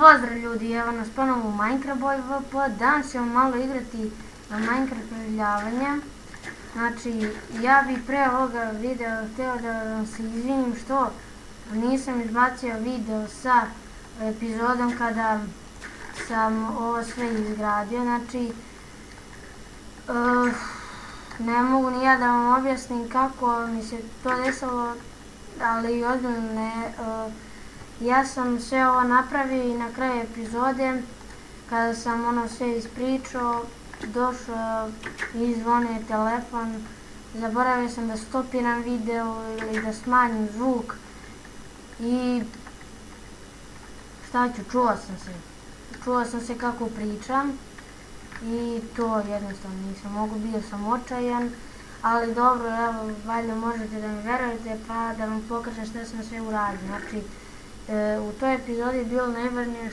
Pozdrav ljudi, evo nas ponovo u Minecraft Boy VP. Danas ćemo malo igrati na Minecraft preživljavanje. Znači, ja bih pre ovoga videa htio da vam se izvinim što nisam izbacio video sa epizodom kada sam ovo sve izgradio. Znači, ne mogu ni ja da vam objasnim kako mi se to desilo, ali ozbiljno ne. Ja sam sve ovo napravio i na kraju epizode, kada sam ono sve ispričao, došao i zvonio telefon. Zaboravio sam da stopiram video ili da smanjim zvuk i šta ću, čuo sam se kako pričam i to jednostavno nisam mogu, bio sam očajan, ali dobro, evo, valjda možete da mi verujete pa da vam pokažem šta sam sve uradio. Znači, u toj epizodi je bilo najvažnije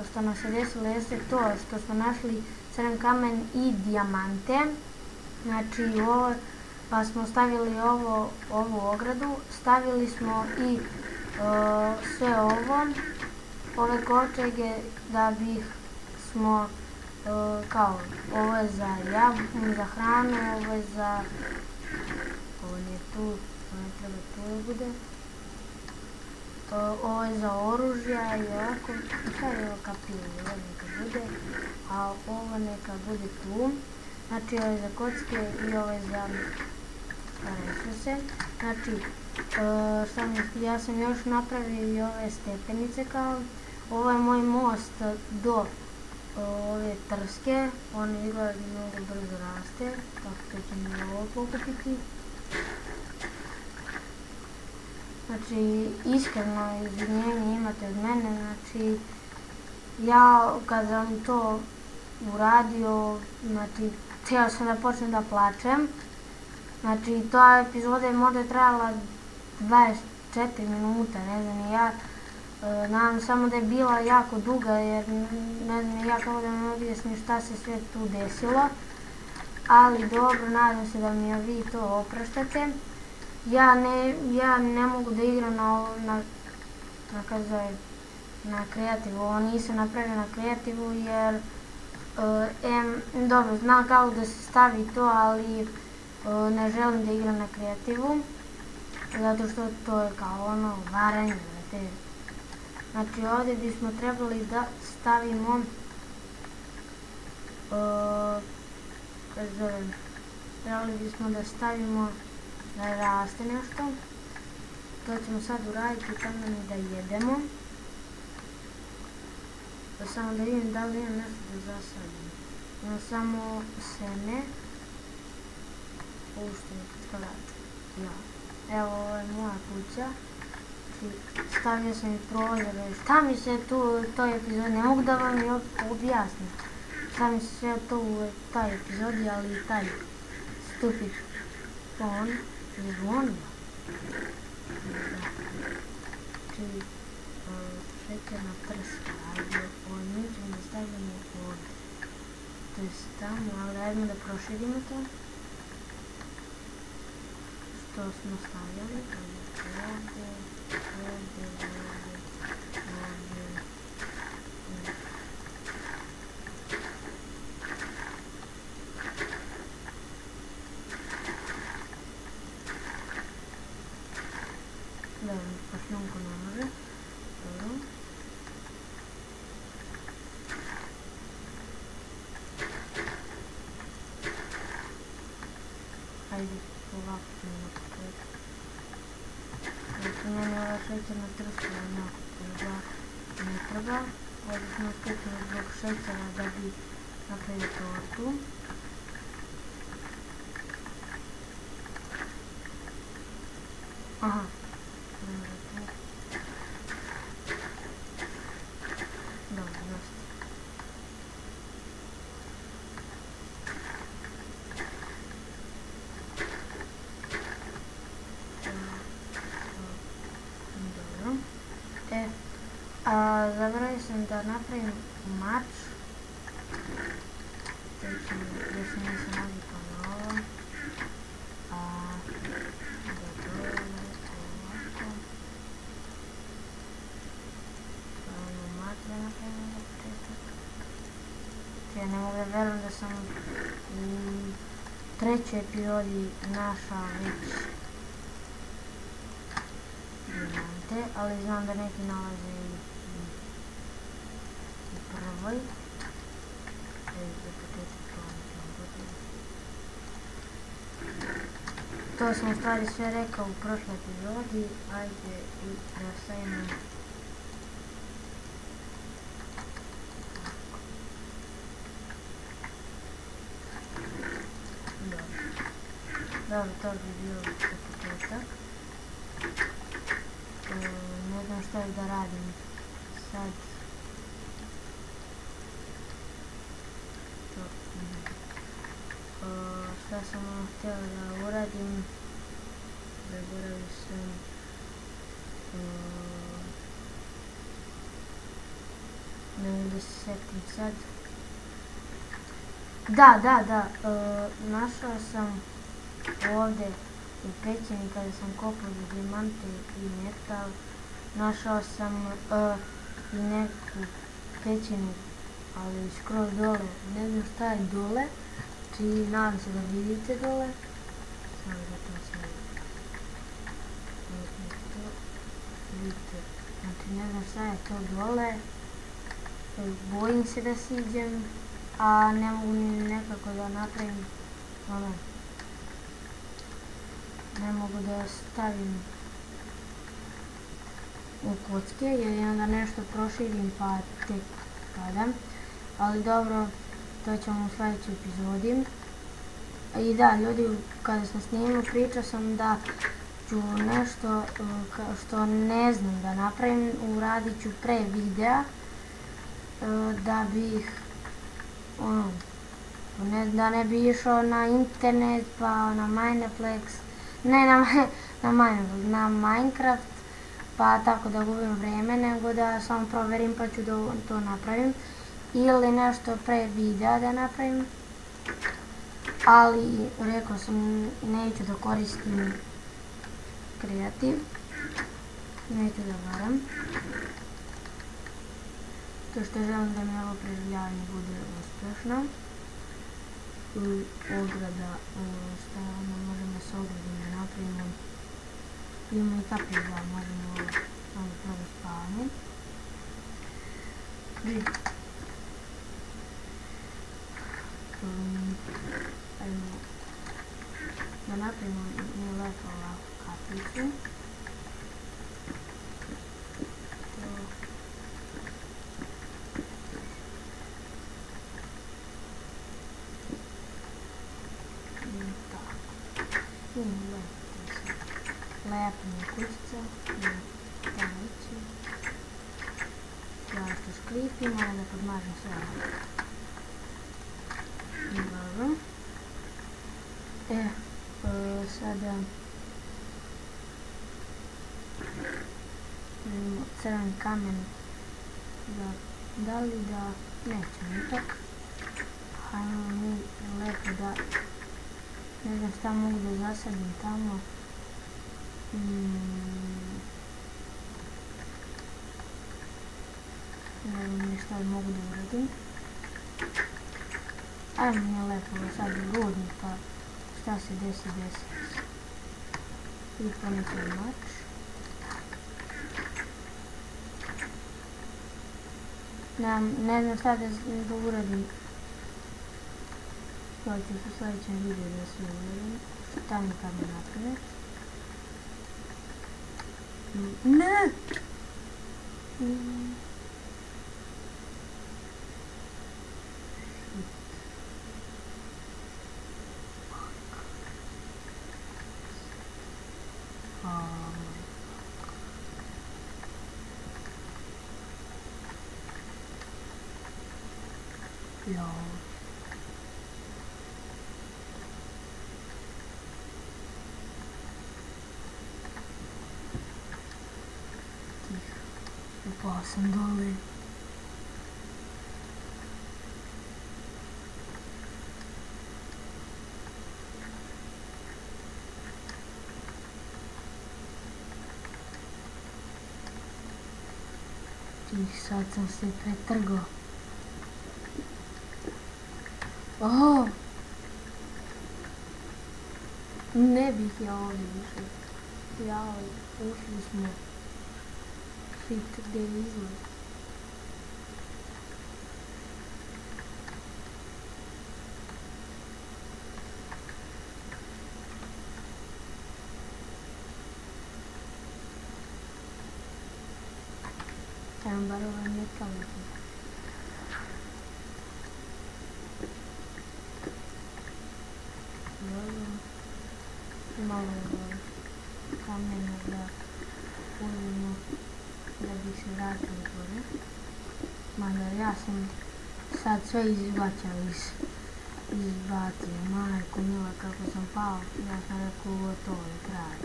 što nam se desilo jeste to što smo našli crven kamen i dijamante. Znači, pa smo stavili ovu ogradu, stavili smo i sve ove kovčege da bih smo kao, ovo je za hranu, ovo je za, ovo nije tu, ne treba tu da bude. Ovo je za oružja i ovako, sad je ovo kapiju, ovo neka bude, a ovo neka bude tu. Znači, ovo je za kocke i ovo je za resurse. Znači, ja sam još napravio i ove stepenice kao, ovo je moj most do ove trske, on izgleda mnogo brzo raste, tako da ćemo i ovo pokupiti. Znači, iskreno izvinjenje imate od mene, znači, ja kad sam to uradio, znači, htio sam da počnem da plačem. Znači, ta epizoda je možda trajala 24 minuta, ne znam ni ja. Nadam samo da je bila jako duga, jer ne znam ja kako da vam objasnim šta se sve tu desilo. Ali dobro, nadam se da mi vi to opraštate. Ja ne mogu da igram na kreativu, ovo nisam napravio na kreativu jer dobro, znam kako da se stavi to, ali ne želim da igram na kreativu zato što to je kao ono varanje. Znači, ovdje bismo trebali da stavimo trebali bismo da stavimo da raste nešto. To ćemo sad uraditi tamo i da jedemo. Samo da vidim da li imam nešto da zasadim. Imam samo seme. Evo, ovo je moja kuća. Stavio sam i prozore. Šta mi se tu u toj epizodi, ne mogu da vam i objasnim. Šta mi se sve to u taj epizodi, ali i taj stupid fon zvonio. Znači, šećerna trska, ajde, nju ćemo da stavljamo ovdje. To je tamo, ali ajmo da proširimo to. Što smo stavljali, ovdje. Da, pašnjunko ne može. Dobro. Ajde, ovako ćemo napraviti. Znači, meni ova šećerna trska ne treba. Ovdje smo skupili zbog šećera da bi napravili tortu. Aha. Dobro, dosta. Zaboravio sam da napravim mač. Da se nisam navikao na ovo. Ovako. Mač da sam u trećoj epizodi našao već dijamante, ali znam da neki nalaze i u prvoj. To sam u stvari sve rekao u prošloj epizodi, ajde i da stavimo dobro, to bi bilo za početak. Ne znam šta da radim sad. Šta sam htjela da uradim, zaboravio sam. Ne mogu da se setim sad. Da, našao sam ovdje u pećini kada sam kopao za dijamante i metal. Našao sam i neku pećinu, ali skroz dole, ne znam šta je dole. Znači, nadam se da vidite dole. Samo da to se vidite. Znači, ne znam šta je to dole. Bojim se da siđem, a ne mogu ni nekako da napravim ono. Ne mogu da stavim u kocke jer onda nešto proširim pa tek padam. Ali dobro, to ćemo u sljedećoj epizodi. I da, ljudi, kada sam snimio pričao sam da ću nešto što ne znam da napravim, uradit ću pre videa da bih da ne bi išao na internet pa na Mineplex, ne na Minecraft pa tako da gubim vrijeme, nego da samo proverim pa ću da to napravim ili nešto pre videa da napravim, ali rekao sam neću da koristim kreativ, neću da varam, to što želim da mi ovo preživljavanje bude uspješno. Ograda, šta možemo s ogradom da napravimo, imamo i kapiju da možemo ovo prvo spavanje. Ajmo da napravimo mi lepo ovakvu kapicu. Lepa mi je kućica, tamo ići. Ja što šklipim, malo da podmažem sve ovo. Dobro. Sada crveni kamen, da li da nećemo ipak. Hajmo mi lepo da, ne znam šta mogu da zasadim tamo. Ne znam ni šta mogu da uradim. Ajmo mi lepo sad u rudnik pa šta se desi. I ponesem mač. Ne znam šta da uradim. To ću u sljedećem videu da sve uradim. Šta mi kad ne naprave. Ne! Upao sam dole. Sad sam se pretrgao. Oh! Ne bih ja ovdje više. Ja, ušli smo. Shit, gdje je izlaz? Evo, bar ovaj metal. Malo kamena da uzmemo da bi se vratili gore. Mada ja sam sad sve izbacio. Majko mila, kako sam pao. Ja sam rekao gotovo je kraj.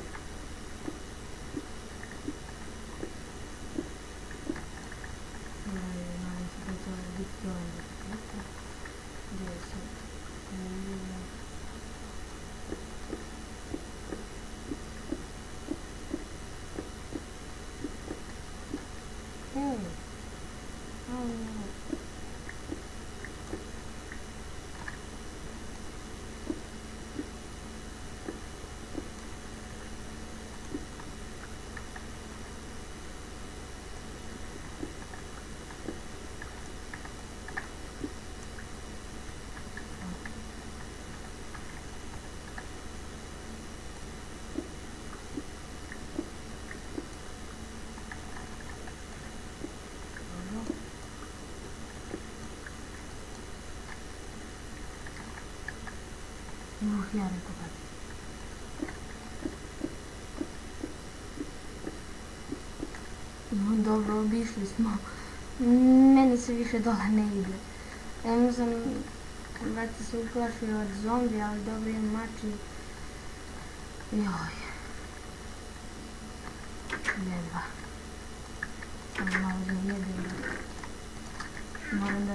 Nadam se da će ovo biti onda. Gdje je sad? Hej! Ja rekao kad. No dobro, obišli smo. Meni se više dole ne ide. Ja sam vrati se uplašio od zombi, ali dobro imam mač i... Joj. Jedva. Samo malo zajedem. Moram da